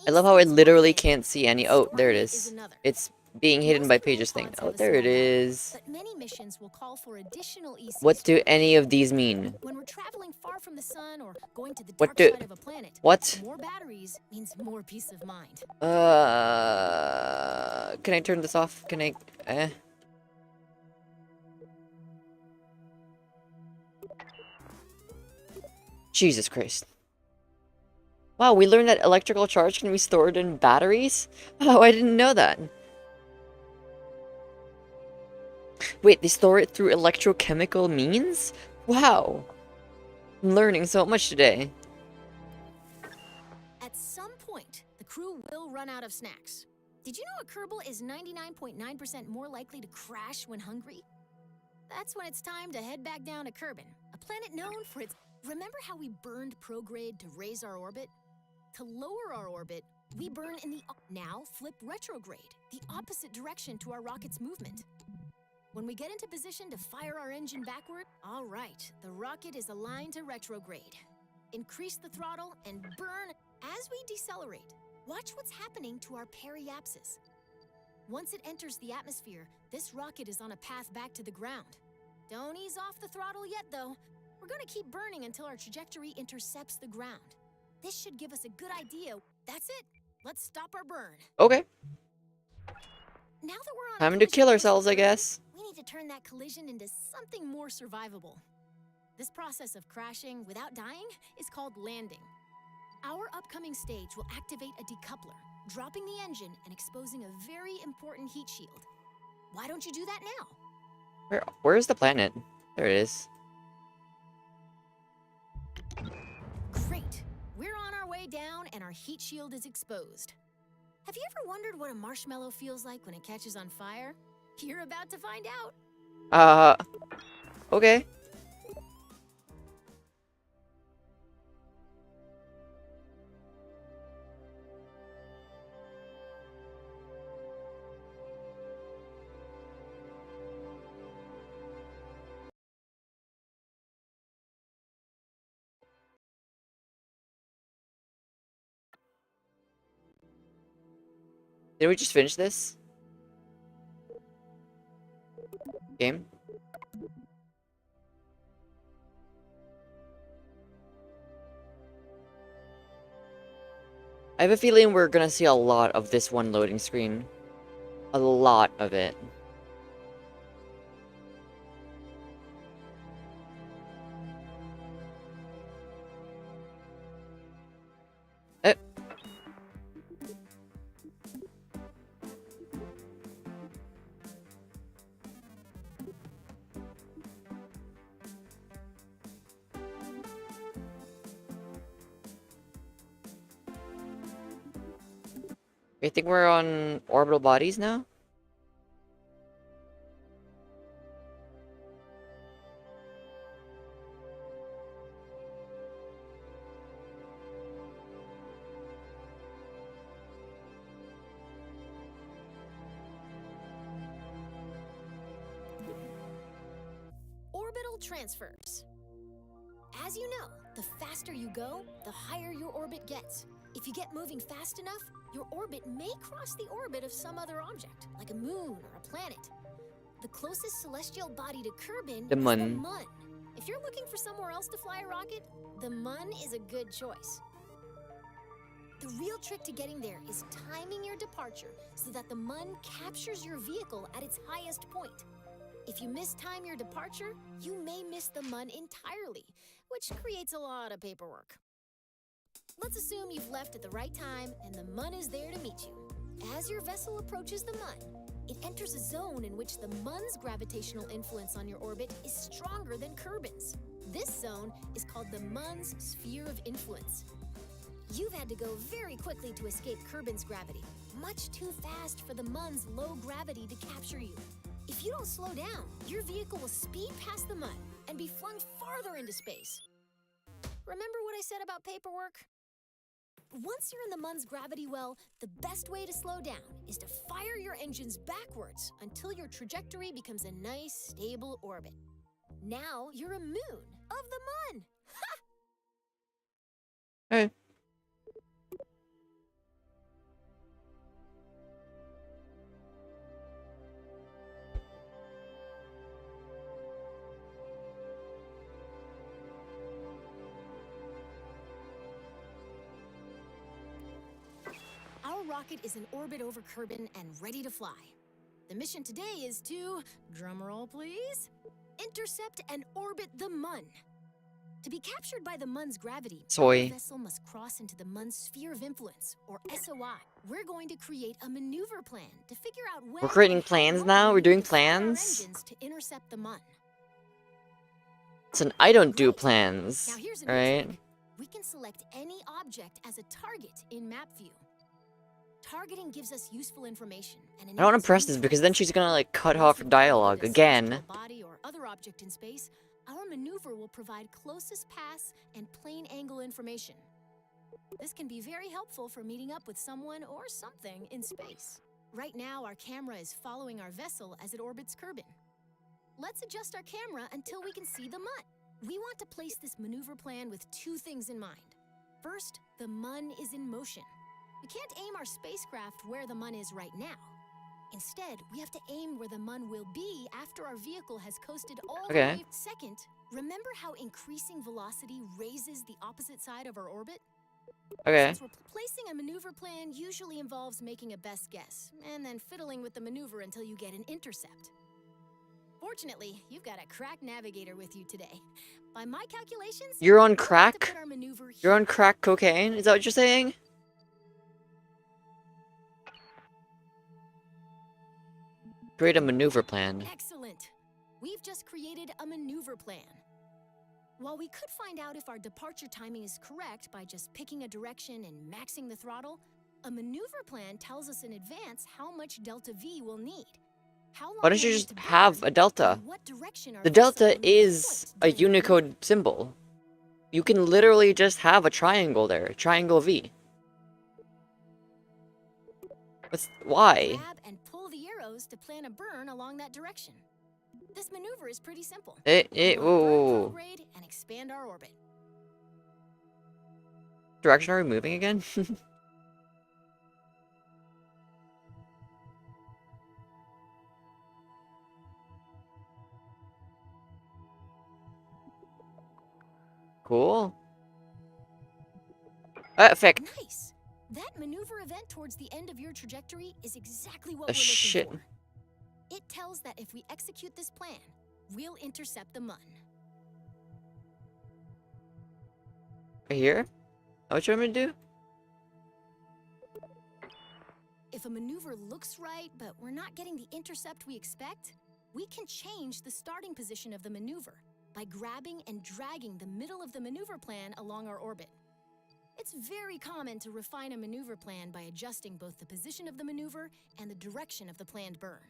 [SPEAKER 1] I love how I literally can't see any. Oh, there it is. It's being hidden by Paige's thing. Oh, there it is.
[SPEAKER 2] But many missions will call for additional EC.
[SPEAKER 1] What do
[SPEAKER 2] storage.
[SPEAKER 1] any of these mean?
[SPEAKER 2] When we're traveling far from the sun or going to the
[SPEAKER 1] What
[SPEAKER 2] dark
[SPEAKER 1] do-
[SPEAKER 2] side of a planet,
[SPEAKER 1] What?
[SPEAKER 2] more batteries means more peace of mind.
[SPEAKER 1] Can I turn this off? Can I, Jesus Christ. Wow, we learned that electrical charge can be stored in batteries? Oh, I didn't know that. Wait, they store it through electrochemical means? Wow. I'm learning so much today.
[SPEAKER 2] At some point, the crew will run out of snacks. Did you know a Kerbal is 99.9% more likely to crash when hungry? That's when it's time to head back down to Kerbin, a planet known for its... Remember how we burned prograde to raise our orbit? To lower our orbit, we burn in the... Now flip retrograde, the opposite direction to our rocket's movement. When we get into position to fire our engine backward, all right, the rocket is aligned to retrograde. increase the throttle, and burn. As we decelerate, watch what's happening to our periapsis. Once it enters the atmosphere, this rocket is on a path back to the ground. Don't ease off the throttle yet, though. We're gonna keep burning until our trajectory intercepts the ground. This should give us a good idea. That's it. Let's stop our burn.
[SPEAKER 1] Okay.
[SPEAKER 2] Now that we're on
[SPEAKER 1] Time to kill ourselves, I
[SPEAKER 2] collision
[SPEAKER 1] guess.
[SPEAKER 2] we need to turn that collision into something more survivable. This process of crashing without dying is called landing. Our upcoming stage will activate a decoupler, dropping the engine and exposing a very important heat shield. Why don't you do that now?
[SPEAKER 1] Where's the planet? There it is.
[SPEAKER 2] Great. We're on our way down and our heat shield is exposed. Have you ever wondered what a marshmallow feels like when it catches on fire? You're about to find out.
[SPEAKER 1] Okay. Did we just finish this game? I have a feeling we're gonna see a lot of this one loading screen. A lot of it. I think we're on orbital bodies now?
[SPEAKER 2] Orbital transfers. As you know, the faster you go, the higher your orbit gets. If you get moving fast enough, your orbit may cross the orbit of some other object, like a moon or a planet. The closest celestial body to Kerbin is the
[SPEAKER 1] Mun.
[SPEAKER 2] Mun. If you're looking for somewhere else to fly a rocket, the Mun is a good choice. The real trick to getting there is timing your departure so that the Mun captures your vehicle at its highest point. If you mistime your departure, you may miss the Mun entirely, which creates a lot of paperwork. Let's assume you've left at the right time and the Mun is there to meet you. As your vessel approaches the Mun, it enters a zone in which the Mun's gravitational influence on your orbit is stronger than Kerbin's. This zone is called the Mun's sphere of influence. You've had to go very quickly to escape Kerbin's gravity, much too fast for the Mun's low gravity to capture you. If you don't slow down, your vehicle will speed past the Mun and be flung farther into space. Remember what I said about paperwork? Once you're in the Mun's gravity well, the best way to slow down is to fire your engines backwards until your trajectory becomes a nice, stable orbit. Now you're a moon of the Mun! Ha!
[SPEAKER 1] Hey.
[SPEAKER 2] Our rocket is in orbit over Kerbin and ready to fly. The mission today is to, drumroll please, intercept and orbit the Mun. To be captured by the Mun's gravity,
[SPEAKER 1] Soy.
[SPEAKER 2] the vessel must cross into the Mun's sphere of influence, or SOI. We're going to create a maneuver plan to figure out when
[SPEAKER 1] We're creating
[SPEAKER 2] and how
[SPEAKER 1] plans
[SPEAKER 2] long
[SPEAKER 1] now?
[SPEAKER 2] we
[SPEAKER 1] We're
[SPEAKER 2] need
[SPEAKER 1] doing
[SPEAKER 2] to fire our
[SPEAKER 1] plans?
[SPEAKER 2] engines to intercept the Mun.
[SPEAKER 1] Listen, I don't do
[SPEAKER 2] Great.
[SPEAKER 1] plans.
[SPEAKER 2] Now here's a new
[SPEAKER 1] Alright?
[SPEAKER 2] trick. We can select any object as a target in map view. Targeting gives us useful information and
[SPEAKER 1] I don't want
[SPEAKER 2] enables
[SPEAKER 1] to press
[SPEAKER 2] new
[SPEAKER 1] this because then
[SPEAKER 2] threats.
[SPEAKER 1] she's gonna like cut
[SPEAKER 2] Once
[SPEAKER 1] off
[SPEAKER 2] you've
[SPEAKER 1] dialogue
[SPEAKER 2] targeted a
[SPEAKER 1] again.
[SPEAKER 2] celestial body or other object in space, our maneuver will provide closest pass and plane angle information. This can be very helpful for meeting up with someone or something in space. Right now, our camera is following our vessel as it orbits Kerbin. Let's adjust our camera until we can see the Mun. We want to place this maneuver plan with two things in mind. First, the MUN is in motion. We can't aim our spacecraft where the MUN is right now. Instead, we have to aim where the MUN will be after our vehicle has coasted all the
[SPEAKER 1] Okay.
[SPEAKER 2] way. Second, remember how increasing velocity raises the opposite side of our orbit?
[SPEAKER 1] Okay.
[SPEAKER 2] Since placing a maneuver plan usually involves making a best guess, and then fiddling with the maneuver until you get an intercept. Fortunately, you've got a crack navigator with you today. By my calculations,
[SPEAKER 1] You're on
[SPEAKER 2] we'll have to
[SPEAKER 1] crack?
[SPEAKER 2] put our maneuver
[SPEAKER 1] You're on
[SPEAKER 2] here.
[SPEAKER 1] crack cocaine? Is that what you're saying? Create a maneuver plan.
[SPEAKER 2] Excellent. We've just created a maneuver plan. While we could find out if our departure timing is correct by just picking a direction and maxing the throttle, a maneuver plan tells us in advance how much delta V we'll need. How long
[SPEAKER 1] Why don't you
[SPEAKER 2] we'll need
[SPEAKER 1] just
[SPEAKER 2] to burn,
[SPEAKER 1] have a delta?
[SPEAKER 2] and what direction our
[SPEAKER 1] The
[SPEAKER 2] vessel
[SPEAKER 1] delta
[SPEAKER 2] will need to
[SPEAKER 1] is
[SPEAKER 2] point
[SPEAKER 1] a
[SPEAKER 2] during the maneuver.
[SPEAKER 1] Unicode symbol. You can literally just have a triangle there. Triangle V. Why?
[SPEAKER 2] Grab and pull the arrows to plan a burn along that direction. This maneuver is pretty simple. We want to burn
[SPEAKER 1] Whoa.
[SPEAKER 2] prograde and expand our orbit.
[SPEAKER 1] Direction are we moving again? Cool. Effect.
[SPEAKER 2] Nice. That maneuver event towards the end of your trajectory is exactly what
[SPEAKER 1] The
[SPEAKER 2] we're looking
[SPEAKER 1] shit.
[SPEAKER 2] for. It tells that if we execute this plan, we'll intercept the MUN.
[SPEAKER 1] Right here? Is that what you want me to do?
[SPEAKER 2] If a maneuver looks right, but we're not getting the intercept we expect, we can change the starting position of the maneuver by grabbing and dragging the middle of the maneuver plan along our orbit. It's very common to refine a maneuver plan by adjusting both the position of the maneuver and the direction of the planned burn.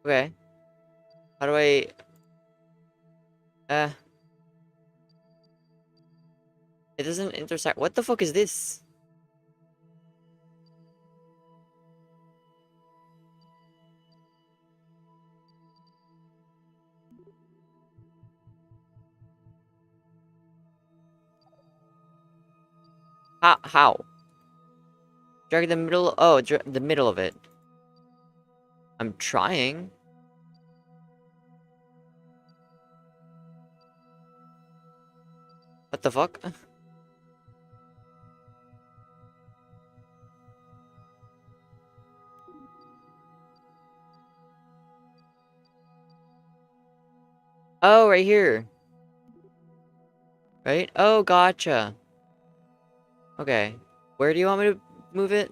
[SPEAKER 1] Okay. How do I... It doesn't intersect. What the fuck is this? How? Drag the middle... Oh, the middle of it. I'm trying. What the fuck? Oh, right here. Right? Oh, gotcha. Okay. Where do you want me to move it?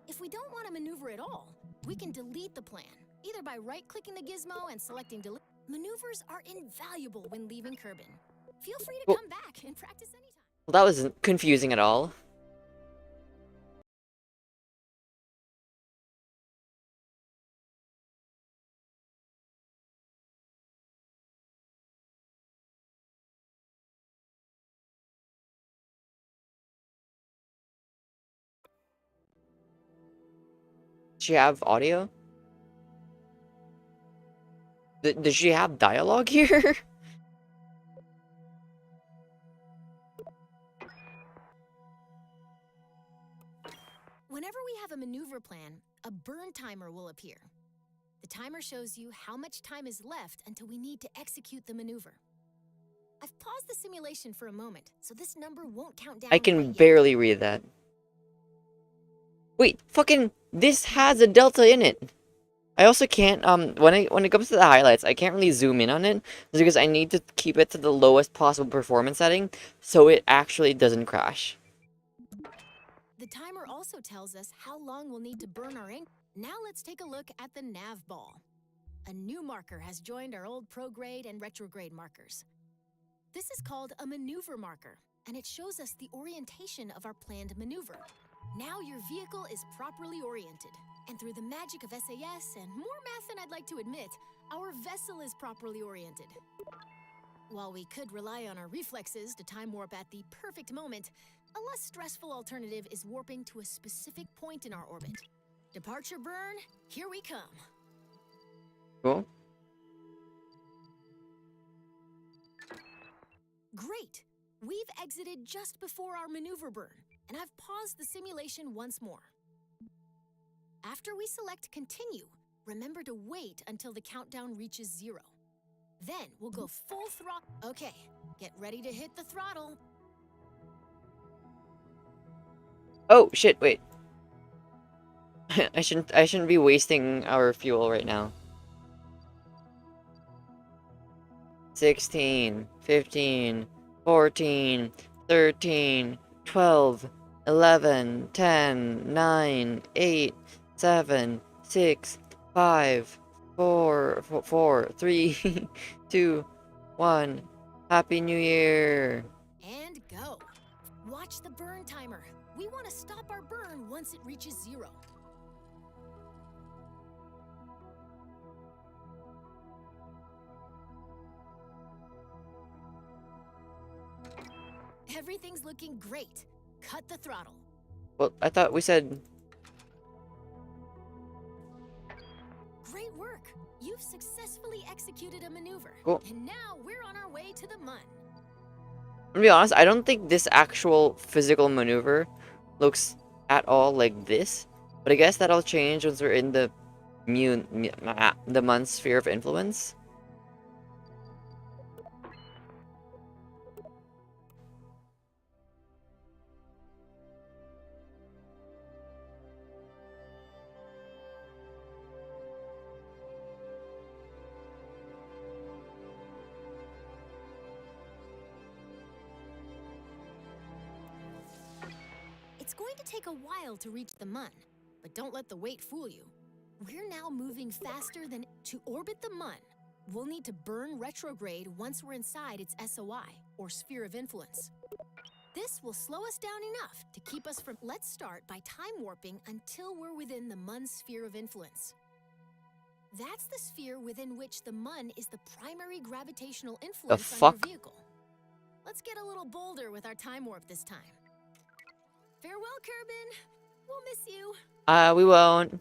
[SPEAKER 2] If we don't want to maneuver at all, we can delete the plan, either by right-clicking the gizmo and selecting delete. Maneuvers are invaluable when leaving Kerbin. Feel free to come back and practice anytime.
[SPEAKER 1] Well, that wasn't confusing at all. Does she have audio? Does she have dialogue here?
[SPEAKER 2] Whenever we have a maneuver plan, a burn timer will appear. The timer shows you how much time is left until we need to execute the maneuver. I've paused the simulation for a moment, so this number won't count down.
[SPEAKER 1] I can
[SPEAKER 2] quite yet.
[SPEAKER 1] barely read that. Wait, fucking, this has a delta in it. I also can't, when it comes to the highlights, I can't really zoom in on it, because I need to keep it to the lowest possible performance setting, so it actually doesn't crash.
[SPEAKER 2] The timer also tells us how long we'll need to burn our ink. Now let's take a look at the nav ball. A new marker has joined our old prograde and retrograde markers. This is called a maneuver marker, and it shows us the orientation of our planned maneuver. Now your vehicle is properly oriented, and through the magic of SAS and more math than I'd like to admit, our vessel is properly oriented. While we could rely on our reflexes to time warp at the perfect moment, a less stressful alternative is warping to a specific point in our orbit. Departure burn, here we come.
[SPEAKER 1] Cool.
[SPEAKER 2] Great! We've exited just before our maneuver burn, and I've paused the simulation once more. After we select continue, remember to wait until the countdown reaches 0. Then we'll go full throttle. Okay, get ready to hit the throttle.
[SPEAKER 1] Oh shit! Wait. I shouldn't be wasting our fuel right now. 16, 15, 14, 13, 12, 11, 10, 9, 8, 7, 6, 5, 4, 3, 2, 1. Happy New Year!
[SPEAKER 2] And go. Watch the burn timer. We want to stop our burn once it reaches 0. Everything's looking great. Cut the throttle.
[SPEAKER 1] Well, I thought we said...
[SPEAKER 2] Great work. You've successfully executed a maneuver.
[SPEAKER 1] Cool.
[SPEAKER 2] And now we're on our way to the Mun.
[SPEAKER 1] To be honest, I don't think this actual physical maneuver looks at all like this. But I guess that'll change once we're in the the Mun sphere of influence.
[SPEAKER 2] It's going to take a while to reach the Mun, but don't let the wait fool you. We're now moving faster than to orbit the Mun. We'll need to burn retrograde once we're inside its SOI, or sphere of influence. This will slow us down enough to keep us from... Let's start by time warping until we're within the Mun's sphere of influence. That's the sphere within which the Mun is the primary gravitational influence on
[SPEAKER 1] fuck?
[SPEAKER 2] your vehicle. Let's get a little bolder with our time warp this time. Farewell, Kerbal. We'll miss you.
[SPEAKER 1] We won't.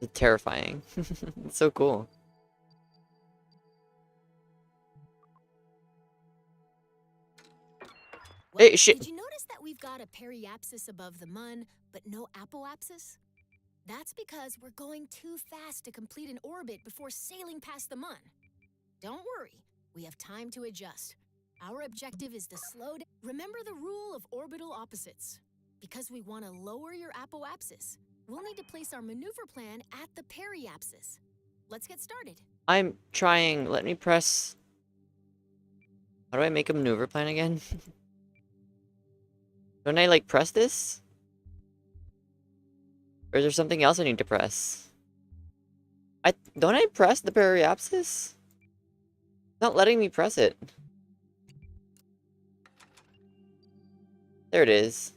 [SPEAKER 1] It's terrifying. It's so cool.
[SPEAKER 2] Well,
[SPEAKER 1] Hey, shit.
[SPEAKER 2] did you notice that we've got a periapsis above the Mun, but no apoapsis? That's because we're going too fast to complete an orbit before sailing past the Mun. Don't worry, we have time to adjust. Our objective is to slow down. Remember the rule of orbital opposites. Because we want to lower your apoapsis, we'll need to place our maneuver plan at the periapsis. Let's get started.
[SPEAKER 1] I'm trying. Let me press... How do I make a maneuver plan again? Don't I, like, press this? Or is there something else I need to press? Don't I press the periapsis? It's not letting me press it. There it is.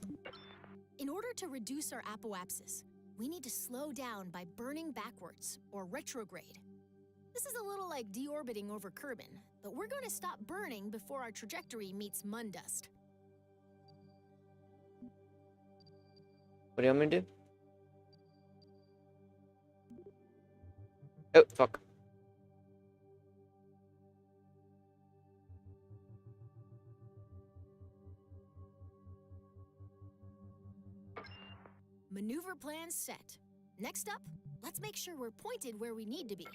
[SPEAKER 2] In order to reduce our apoapsis, we need to slow down by burning backwards, or retrograde. This is a little like deorbiting over Kerbal, but we're going to stop burning before our trajectory meets Mun dust.
[SPEAKER 1] What do you want me to do? Oh, fuck.
[SPEAKER 2] Maneuver plan set. Next up, let's make sure we're pointed where we need to be.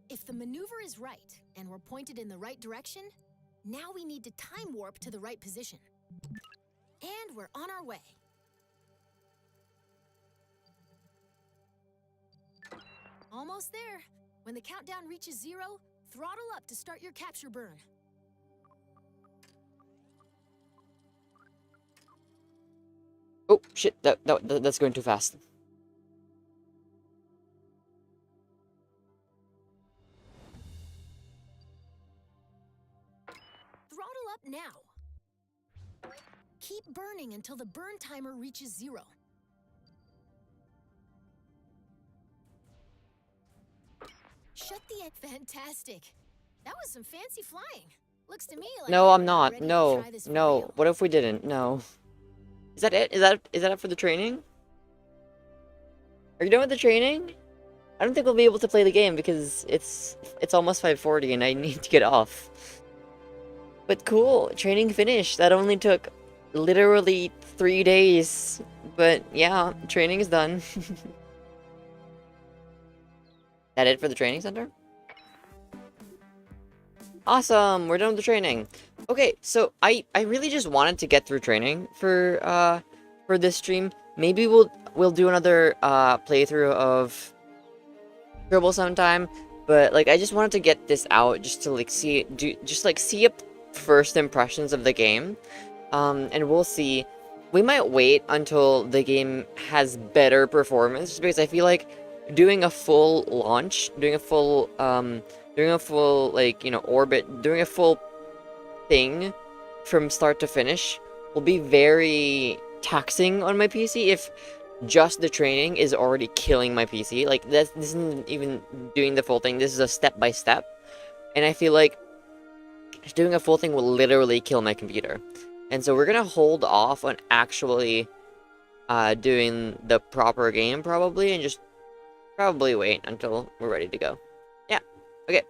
[SPEAKER 2] If the maneuver is right, and we're pointed in the right direction, now we need to time warp to the right position. And we're on our way. Almost there. When the countdown reaches 0, throttle up to start your capture burn.
[SPEAKER 1] Oh, shit. That's going too fast.
[SPEAKER 2] Throttle up now. Keep burning until the burn timer reaches 0. Shut the... Fantastic. That was some fancy flying. Looks to me like
[SPEAKER 1] No,
[SPEAKER 2] you're
[SPEAKER 1] I'm not.
[SPEAKER 2] ready to
[SPEAKER 1] No,
[SPEAKER 2] try this for
[SPEAKER 1] no.
[SPEAKER 2] real.
[SPEAKER 1] What if we didn't? No. Is that it? Is that it for the training? Are you done with the training? I don't think we'll be able to play the game because it's almost 5:40 and I need to get off. But cool, training finished. That only took literally 3 days. But yeah, training is done. That it for the training center? Awesome, we're done with the training. Okay, so I really just wanted to get through training for this stream. Maybe we'll do another playthrough of Kerbal sometime, but like I just wanted to get this out just to like see up first impressions of the game. And we'll see. We might wait until the game has better performance, just because I feel like doing a full launch, doing a full like, you know, orbit, doing a full thing from start to finish will be very taxing on my PC if just the training is already killing my PC. Like, this isn't even doing the full thing, this is a step-by-step. And I feel like doing a full thing will literally kill my computer. And so we're gonna hold off on actually doing the proper game, probably, and just probably wait until we're ready to go. Yeah, okay.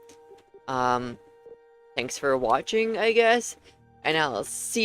[SPEAKER 1] Thanks for watching, I guess, and I'll see